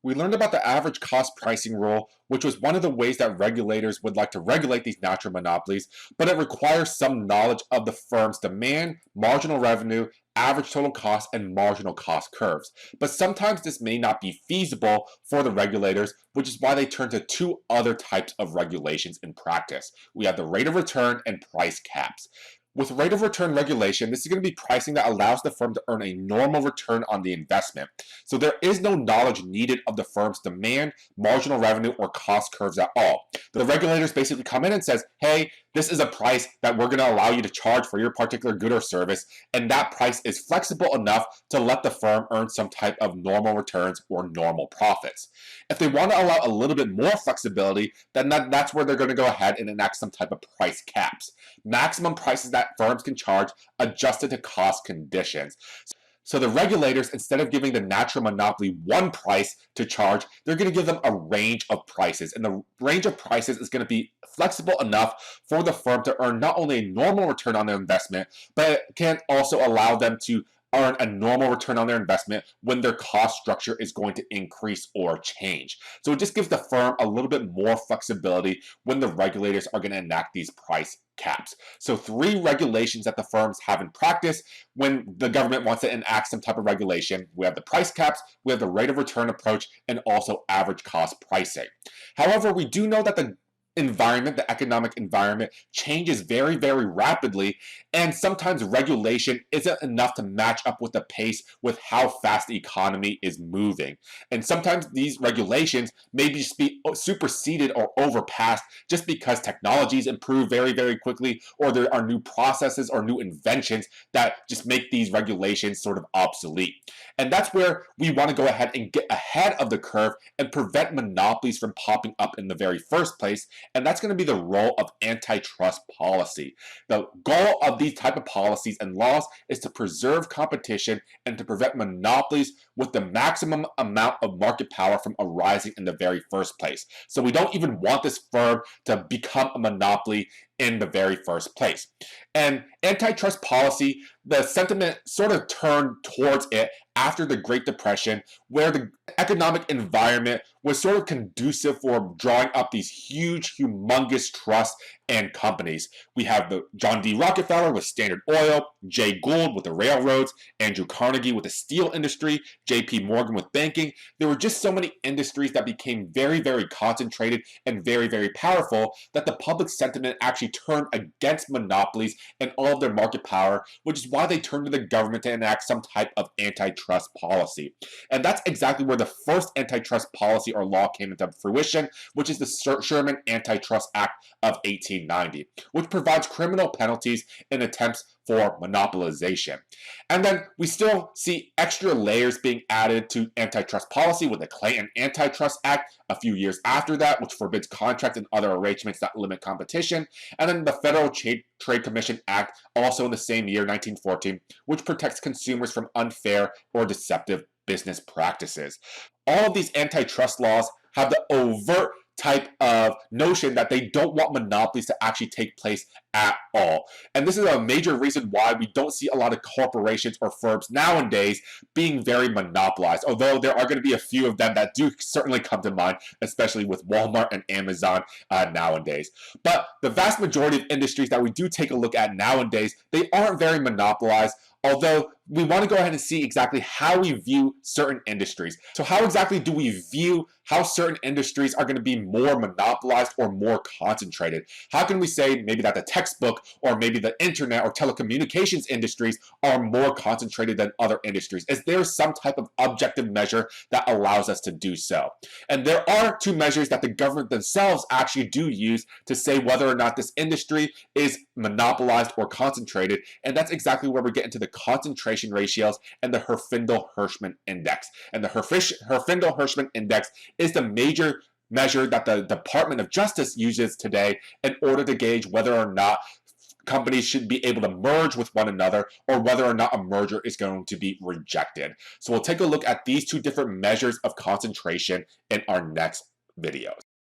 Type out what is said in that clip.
We learned about the average cost pricing rule, which was one of the ways that regulators would like to regulate these natural monopolies, but it requires some knowledge of the firm's demand, marginal revenue, average total cost, and marginal cost curves. But sometimes this may not be feasible for the regulators, which is why they turn to two other types of regulations in practice. We have the rate of return and price caps. With rate of return regulation, this is going to be pricing that allows the firm to earn a normal return on the investment. So there is no knowledge needed of the firm's demand, marginal revenue, or cost curves at all. The regulators basically come in and says, hey, this is a price that we're going to allow you to charge for your particular good or service, and that price is flexible enough to let the firm earn some type of normal returns or normal profits. If they want to allow a little bit more flexibility, then that's where they're going to go ahead and enact some type of price caps. Maximum prices that firms can charge adjusted to cost conditions. So the regulators, instead of giving the natural monopoly one price to charge, they're going to give them a range of prices. And the range of prices is going to be flexible enough for the firm to earn not only a normal return on their investment, but it can also allow them to earn a normal return on their investment when their cost structure is going to increase or change. So it just gives the firm a little bit more flexibility when the regulators are going to enact these price caps. So three regulations that the firms have in practice when the government wants to enact some type of regulation. We have the price caps, we have the rate of return approach, and also average cost pricing. However, we do know that the economic environment changes very, very rapidly, and sometimes regulation isn't enough to match up with the pace with how fast the economy is moving. And sometimes these regulations may just be superseded or overpassed just because technologies improve very, very quickly, or there are new processes or new inventions that just make these regulations sort of obsolete. And that's where we want to go ahead and get ahead of the curve and prevent monopolies from popping up in the very first place. And that's going to be the role of antitrust policy. The goal of these type of policies and laws is to preserve competition and to prevent monopolies with the maximum amount of market power from arising in the very first place. So we don't even want this firm to become a monopoly in the very first place. And antitrust policy, the sentiment sort of turned towards it after the Great Depression, where the economic environment was sort of conducive for drawing up these huge, humongous trusts and companies. We have the John D. Rockefeller with Standard Oil, Jay Gould with the railroads, Andrew Carnegie with the steel industry, J.P. Morgan with banking. There were just so many industries that became very, very concentrated and very, very powerful that the public sentiment actually turned against monopolies and all of their market power, which is why they turned to the government to enact some type of antitrust policy. And that's exactly where the first antitrust policy or law came into fruition, which is the Sherman Antitrust Act of 1890, which provides criminal penalties in attempts for monopolization. And then we still see extra layers being added to antitrust policy with the Clayton Antitrust Act a few years after that, which forbids contracts and other arrangements that limit competition. And then the Federal Trade Commission Act, also in the same year, 1914, which protects consumers from unfair or deceptive business practices. All of these antitrust laws have the overt type of notion that they don't want monopolies to actually take place at all. And this is a major reason why we don't see a lot of corporations or firms nowadays being very monopolized, although there are going to be a few of them that do certainly come to mind, especially with Walmart and Amazon nowadays. But the vast majority of industries that we do take a look at nowadays, they aren't very monopolized, although we want to go ahead and see exactly how we view certain industries. So how exactly do we view how certain industries are going to be more monopolized or more concentrated? How can we say maybe that the textbook or maybe the internet or telecommunications industries are more concentrated than other industries? Is there some type of objective measure that allows us to do so? And there are two measures that the government themselves actually do use to say whether or not this industry is monopolized or concentrated, and that's exactly where we get into the concentration ratios and the Herfindahl-Hirschman index. And the Herfindahl-Hirschman index is the major measure that the Department of Justice uses today in order to gauge whether or not companies should be able to merge with one another or whether or not a merger is going to be rejected. So we'll take a look at these two different measures of concentration in our next videos.